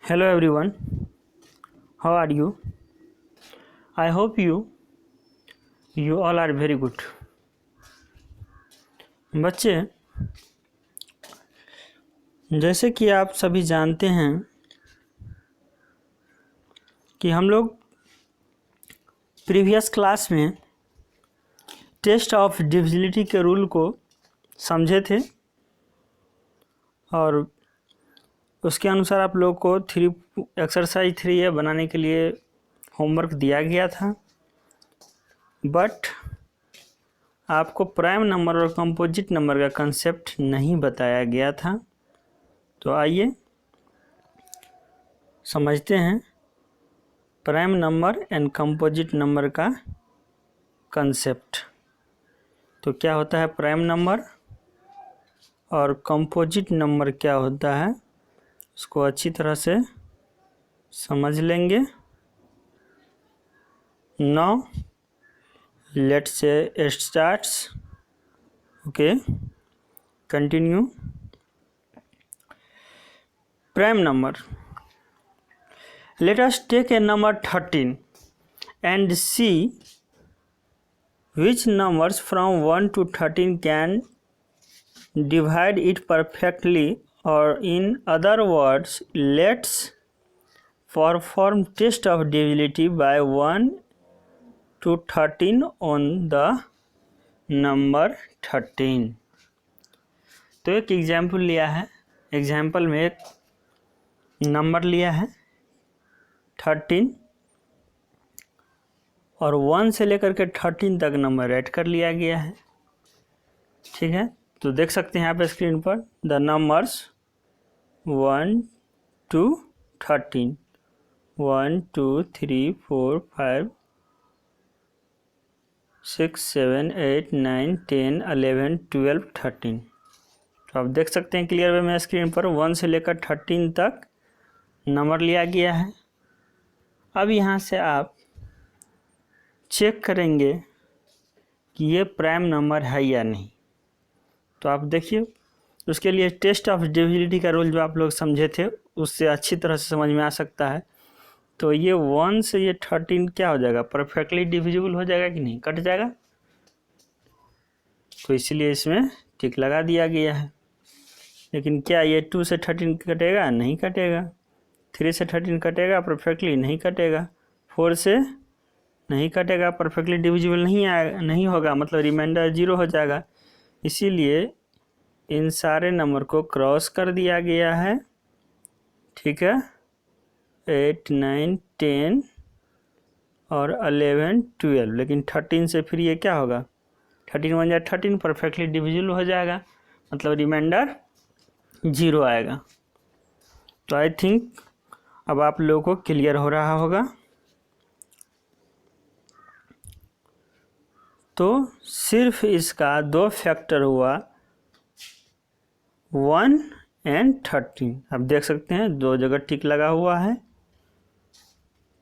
Hello everyone, how are you? I hope you all are very good. बच्चे, जैसे कि आप सभी जानते हैं कि हम लोग प्रीवियस क्लास में टेस्ट ऑफ डिविजिबिलिटी के रूल को समझे थे और उसके अनुसार आप लोग को एक्सरसाइज 3A बनाने के लिए होमवर्क दिया गया था। बट आपको प्राइम नंबर और कंपोजिट नंबर का कंसेप्ट नहीं बताया गया था। तो आइए समझते हैं prime number and composite number का कंसेप्ट। तो क्या होता है प्राइम नंबर और कंपोजिट नंबर क्या होता है, उसको अच्छी तरह से समझ लेंगे। Now let's say starts. Okay, continue. Prime number, let us take a number 13 and see which numbers from 1 to 13 can divide it perfectly, or in other words, let's perform test of divisibility by 1 to 13 on the number 13। तो एक example लिया है, example में एक number लिया है 13 और 1 से लेकर के 13 तक नंबर ऐड कर लिया गया है। ठीक है, तो देख सकते हैं आप स्क्रीन पर द नंबर्स 1 to 13, 1 2 3 4 5 6 7 8 9 10 11 12 13। तो आप देख सकते हैं क्लियर वे में स्क्रीन पर 1 से लेकर 13 तक नंबर लिया गया है। अब यहाँ से आप चेक करेंगे कि ये प्राइम नंबर है या नहीं। तो आप देखिए, उसके लिए टेस्ट ऑफ डिविजिबिलिटी का रूल जो आप लोग समझे थे उससे अच्छी तरह से समझ में आ सकता है। तो ये 1 से ये 13 क्या हो जाएगा, परफेक्टली डिविजिबल हो जाएगा कि नहीं, कट जाएगा। तो इसलिए इसमें टिक लगा दिया गया है। लेकिन क्या ये 2 से 13 कटेगा, नहीं कटेगा। 3 से 13 कटेगा, परफेक्टली नहीं कटेगा। 4 से नहीं कटेगा, परफेक्टली डिविजिबल नहीं होगा, मतलब रिमाइंडर 0 हो जाएगा। इसीलिए इन सारे नंबर को क्रॉस कर दिया गया है। ठीक है, 8 9 10 और 11 12। लेकिन 13 से फिर ये क्या होगा, 13 1 या 13 परफेक्टली डिविजिबल हो जाएगा, मतलब रिमाइंडर 0 आएगा। तो आई थिंक अब आप लोगों को क्लियर हो रहा होगा। तो सिर्फ इसका 2 फैक्टर हुआ 1 एंड 13। आप देख सकते हैं 2 जगह टिक लगा हुआ है।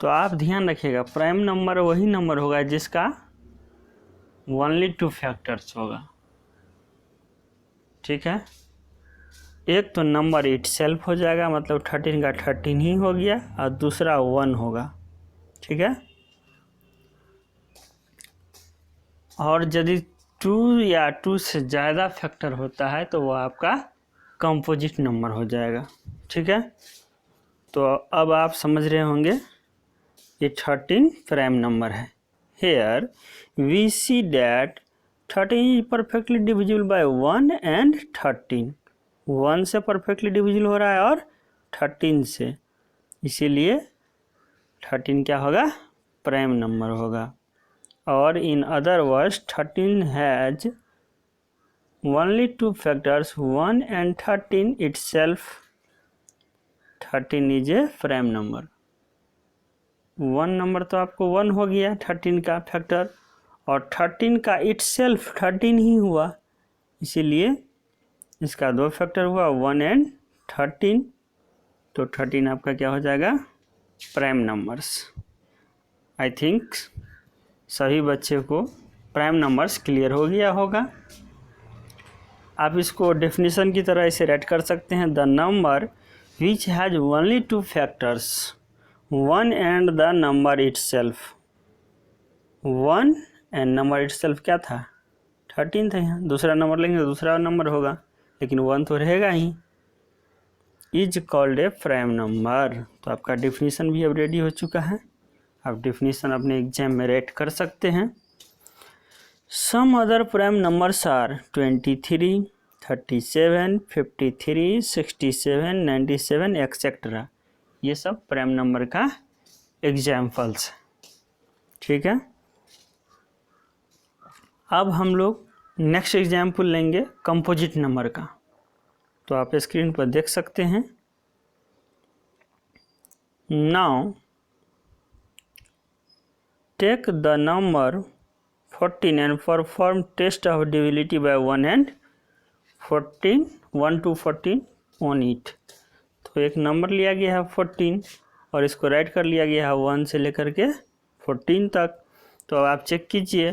तो आप ध्यान रखिएगा, प्राइम नंबर वही नंबर होगा जिसका ओनली 2 फैक्टर्स होगा। ठीक है, एक तो नंबर इटसेल्फ हो जाएगा, मतलब 13 का 13 ही हो गया, और दूसरा 1 होगा। ठीक है, और यदि 2 या 2 से ज़्यादा फैक्टर होता है तो वह आपका कंपोजिट नंबर हो जाएगा। ठीक है, तो अब आप समझ रहे होंगे ये 13 प्राइम नंबर है। Here we see that 13 is perfectly divisible by 1 and 13। 1 से परफेक्टली डिविजिबल हो रहा है और 13 से, इसीलिए 13 क्या होगा, प्राइम नंबर होगा। और in other words 13 has only 2 factors 1 and 13 itself. 13 is a prime number. 1 number तो आपको 1 हो गया 13 का फैक्टर, और 13 का इटसेल्फ 13 ही हुआ, इसीलिए इसका 2 फैक्टर हुआ 1 एंड 13। तो 13 आपका क्या हो जाएगा, प्राइम नंबर्स। आई थिंक सभी बच्चे को प्राइम नंबर्स क्लियर हो गया होगा। आप इसको डेफिनेशन की तरह इसे राइट कर सकते हैं, the number which has only two factors 1 and the number itself. 1 and number itself क्या था, 13 था। यहाँ दूसरा नंबर लेंगे तो दूसरा नंबर होगा, लेकिन 1 तो रहेगा ही। Is called a prime number. तो आपका डिफिनीशन भी अब रेडी हो चुका है, आप डिफिनीशन अपने एग्जाम में राइट कर सकते हैं। Some other prime numbers are 23, 37, 53, 67, 97 etcetera. ये सब प्राइम नंबर का एग्जाम्पल्स है, ठीक है। अब हम लोग नेक्स्ट एग्जाम्पल लेंगे कंपोजिट नंबर का। तो आप स्क्रीन पर देख सकते हैं। Now take the number 14 and perform test of divisibility by 1 and 14, 1 to 14 on it। तो एक नंबर लिया गया है 14 और इसको राइट कर लिया गया है 1 से लेकर के 14 तक। तो अब आप चेक कीजिए,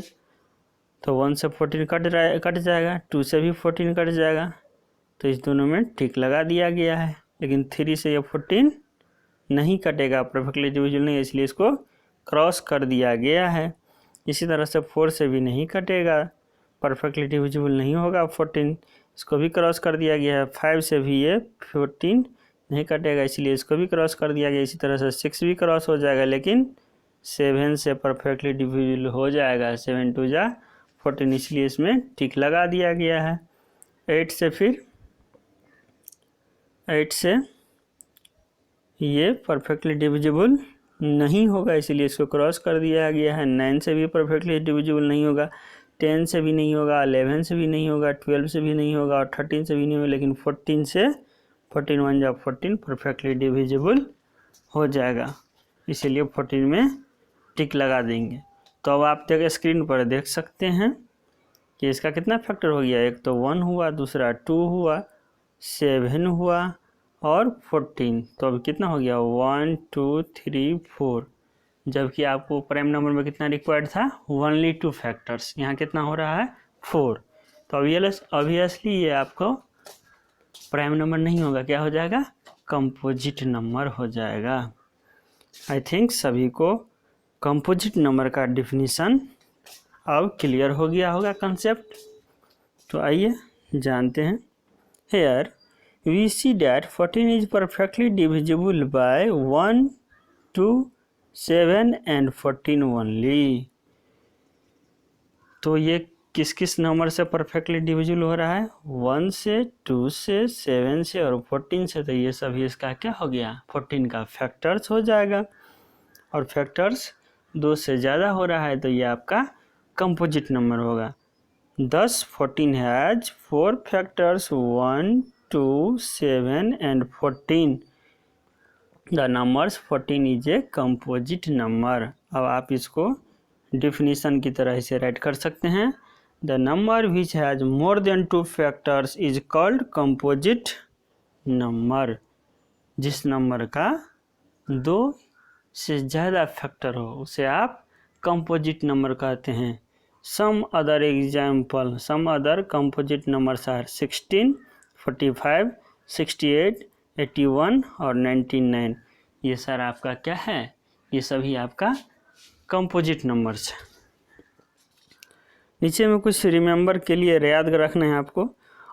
तो 1 से 14 कट जाएगा, 2 से भी 14 कट जाएगा, तो इस दोनों में टिक लगा दिया गया है। लेकिन 3 से ये 14 नहीं कटेगा, परफेक्टली डिविजिबल नहीं है, इसलिए इसको क्रॉस कर दिया गया है। इसी तरह से 4 से भी नहीं कटेगा, परफेक्टली डिविजिबल नहीं होगा 14, इसको भी क्रॉस कर दिया गया है। 5 से भी ये 14 नहीं कटेगा, इसलिए इसको भी क्रॉस कर दिया गया। इसी तरह से 6 भी क्रॉस हो जाएगा, लेकिन 7 से परफेक्टली डिविजिबल हो जाएगा, 7 2 जा 14, इसलिए इसमें टिक लगा दिया गया है। 8 से ये परफेक्टली डिविजिबल नहीं होगा, इसीलिए इसको क्रॉस कर दिया गया है। 9 से भी परफेक्टली डिविजिबल नहीं होगा, 10 से भी नहीं होगा, 11 से भी नहीं होगा, 12 से भी नहीं होगा और 13 से भी नहीं होगा, लेकिन 14 से 14 1 जा 14 परफेक्टली डिविजिबल हो जाएगा, इसीलिए 14 में टिक लगा देंगे। तो अब आप स्क्रीन पर देख सकते हैं कि इसका कितना फैक्टर हो गया। एक तो 1 हुआ, दूसरा 2 हुआ, 7 हुआ और 14। तो अब कितना हो गया 1 2 3 4, जबकि आपको प्राइम नंबर में कितना रिक्वायर्ड था, ओनली 2 फैक्टर्स। यहाँ कितना हो रहा है 4। तो ऑब्वियसली ये आपको प्राइम नंबर नहीं होगा, क्या हो जाएगा, कंपोजिट नंबर हो जाएगा। आई थिंक सभी को कंपोजिट नंबर का डिफिनीशन अब क्लियर हो गया होगा कंसेप्ट। तो आइए जानते हैं। Here we see that 14 is perfectly divisible by 1 2 7 and 14 only। तो ये किस किस नंबर से परफेक्टली डिविजिबल हो रहा है, 1 से 2 से 7 से और 14 से। तो ये सभी इसका क्या हो गया, 14 का फैक्टर्स हो जाएगा। और फैक्टर्स 2 से ज़्यादा हो रहा है तो ये आपका कंपोजिट नंबर होगा। 10 14 has 4 factors 1 2 7 and 14। The numbers 14 is a composite number। अब आप इसको डिफिनीशन की तरह इसे राइट कर सकते हैं। The number which has more than 2 factors is called composite number। जिस नंबर का 2 से ज़्यादा फैक्टर हो उसे आप कंपोजिट नंबर कहते हैं। Some other composite numbers are 16 45 68 81 और 99। ये सर आपका क्या है, ये सभी आपका कंपोजिट नंबर्स है। नीचे में कुछ रिमेंबर के लिए याद रखना है आपको।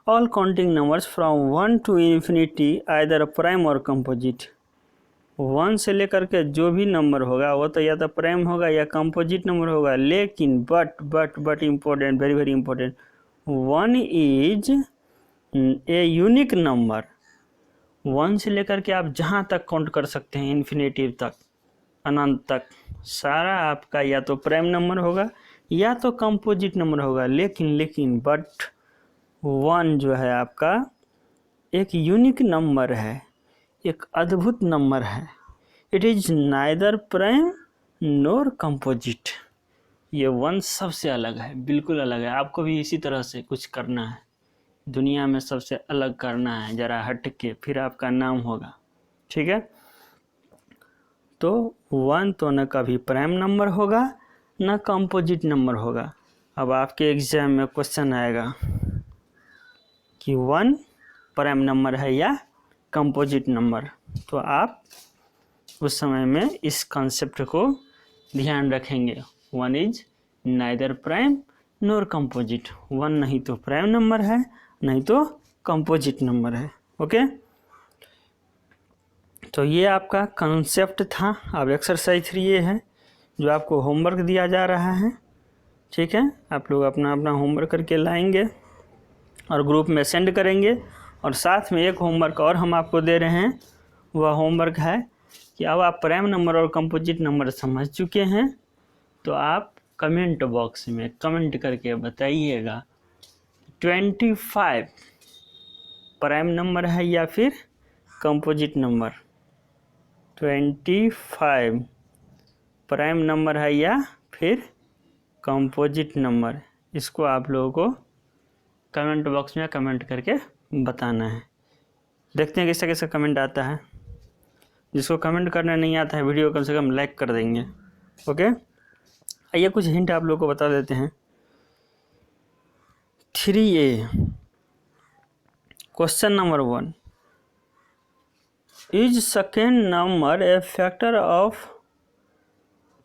All counting numbers from 1 to infinity either prime और कंपोजिट। 1 से लेकर के जो भी नंबर होगा वो तो या तो प्राइम होगा या कंपोजिट नंबर होगा, लेकिन but important, very very important, 1 is a unique number. 1 से लेकर के आप जहाँ तक काउंट कर सकते हैं, इन्फिनेटिव तक, अनंत तक, सारा आपका या तो प्राइम नंबर होगा या तो कंपोजिट नंबर होगा। लेकिन बट 1 जो है आपका एक यूनिक नंबर है, एक अद्भुत नंबर है। It is neither prime NOR composite. ये 1 सबसे अलग है, बिल्कुल अलग है। आपको भी इसी तरह से कुछ करना है, दुनिया में सबसे अलग करना है, जरा हट के, फिर आपका नाम होगा, ठीक है। तो 1 तो न कभी प्राइम नंबर होगा न कंपोजिट नंबर होगा। अब आपके एग्जाम में क्वेश्चन आएगा कि 1 प्राइम नंबर है या कंपोजिट नंबर। तो आप उस समय में इस कॉन्सेप्ट को ध्यान रखेंगे। 1 is neither prime nor composite. 1 नहीं तो प्राइम नंबर है, नहीं तो कंपोजिट नंबर है। ओके, तो ये आपका कॉन्सेप्ट था। अब एक्सरसाइज 3 ये है जो आपको होमवर्क दिया जा रहा है। ठीक है, आप लोग अपना अपना होमवर्क करके लाएंगे और ग्रुप में सेंड करेंगे। और साथ में एक होमवर्क और हम आपको दे रहे हैं, वह होमवर्क है कि अब आप प्राइम नंबर और कंपोजिट नंबर समझ चुके हैं, तो आप कमेंट बॉक्स में कमेंट करके बताइएगा 25 प्राइम नंबर है या फिर कंपोजिट नंबर। 25 प्राइम नंबर है या फिर कंपोजिट नंबर, इसको आप लोगों को कमेंट बॉक्स में कमेंट करके बताना है। देखते हैं किसका किसका कमेंट आता है। जिसको कमेंट करना नहीं आता है वीडियो कम से कम लाइक कर देंगे। ओके, आइए कुछ हिंट आप लोगों को बता देते हैं। 3A question number 1, is second number A factor of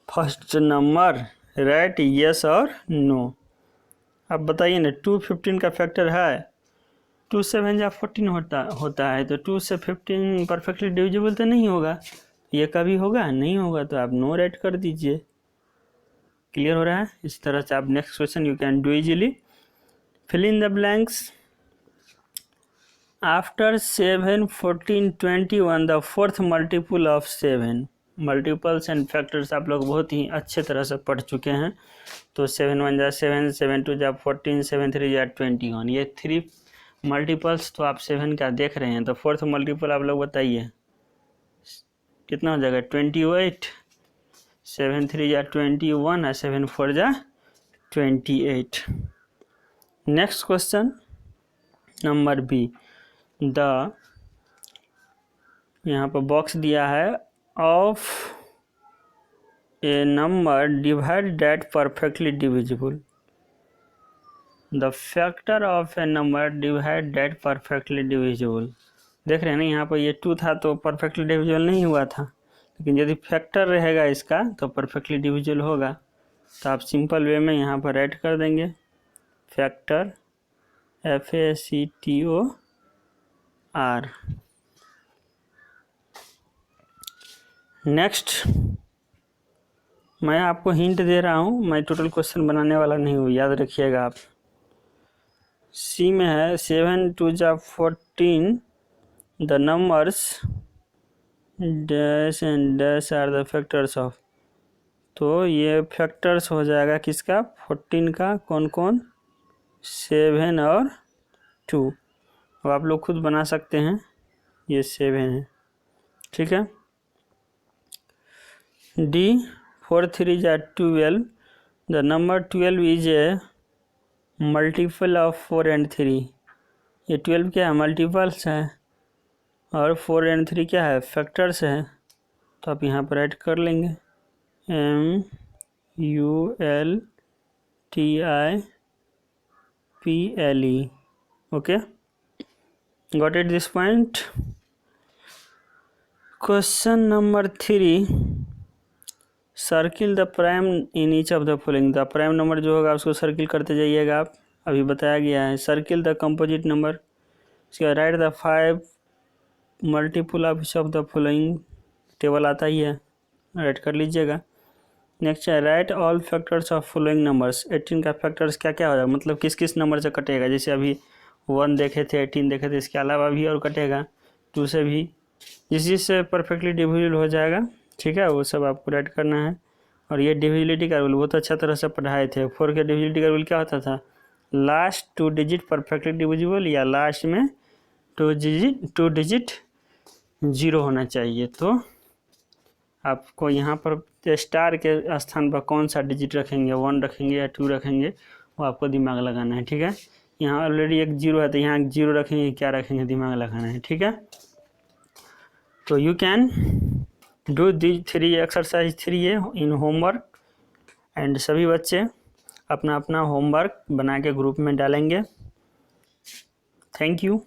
first number, right yes और नो। अब बताइए ना, 215 का फैक्टर है, 2 से 14 होता है, तो 2 से 15 परफेक्टली डिविजिबल तो नहीं होगा। ये कभी होगा नहीं होगा, तो आप नो राइट कर दीजिए। क्लियर हो रहा है? इस तरह से आप next question you can do easily. Fill in the blanks. After 7, 14, 21 the fourth multiple of 7। Multiples and factors आप लोग बहुत ही अच्छे तरह से पढ़ चुके हैं। तो 7 1 जा 7, 7 2 जा 14, 7 3 जा 21। ये 3 मल्टीपल्स तो आप 7 का देख रहे हैं, तो फोर्थ मल्टीपल आप लोग बताइए कितना हो जाएगा। 28, 7 3 जा 21 और 7 4 जा 28। नेक्स्ट क्वेश्चन नंबर बी, यहाँ पर बॉक्स दिया है, of A number divide that perfectly divisible. The factor of A number divide that perfectly divisible. देख रहे हैं ना, यहाँ पर ये 2 था तो परफेक्टली डिविजिबल नहीं हुआ था, लेकिन यदि फैक्टर रहेगा इसका तो परफेक्टली डिविजिबल होगा। तो आप सिंपल वे में यहाँ पर ऐड कर देंगे फैक्टर FACTOR। नेक्स्ट, मैं आपको हिंट दे रहा हूँ, मैं टोटल क्वेश्चन बनाने वाला नहीं हूँ, याद रखिएगा आप। सी में है 7 2 जा 14 the numbers dash and dash are the factors of. तो ये फैक्टर्स हो जाएगा किसका, 14 का, कौन कौन, 7 और 2। अब आप लोग खुद बना सकते हैं, ये 7 है। ठीक है। डी 4 3 जा 12 the number 12 is a multiple of 4 and 3। ये 12 क्या है, मल्टीपल्स है, और 4 एंड 3 क्या है, फैक्टर्स है। तो आप यहाँ पर ऐड कर लेंगे MULTIPLE। Okay, got it this point. Question number 3, circle the prime in each of the following. The prime number जो होगा उसको सर्किल करते जाइएगा आप, अभी बताया गया है। सर्किल द कंपोजिट नंबर, इसके right the 5 multiple of each of the following, table आता ही है, राइट कर लीजिएगा। नेक्स्ट है right all factors of following numbers. 18 का फैक्टर्स क्या क्या हो जाएगा, मतलब किस किस नंबर से कटेगा। जैसे अभी 1 देखे थे, 18 देखे थे, इसके अलावा भी और कटेगा, 2 से भी, जिससे परफेक्टली डिविजिबल हो जाएगा। ठीक है, वो सब आपको राइट करना है। और ये डिविजिबिलिटी का रूल बहुत अच्छा तरह से पढ़ाए थे। 4 के डिविजिबिलिटी का रूल क्या होता था, लास्ट 2 डिजिट परफेक्टली डिविजिबल, या लास्ट में 2 डिजिट 0 होना चाहिए। तो आपको यहाँ पर स्टार के स्थान पर कौन सा डिजिट रखेंगे, 1 रखेंगे या 2 रखेंगे, वो आपको दिमाग लगाना है। ठीक है, यहाँ ऑलरेडी एक 0 है तो यहाँ 0 रखेंगे, क्या रखेंगे, दिमाग लगाना है। ठीक है, तो you can do the 3 exercise 3A in homework, and सभी बच्चे अपना अपना होमवर्क बना के ग्रुप में डालेंगे। Thank you.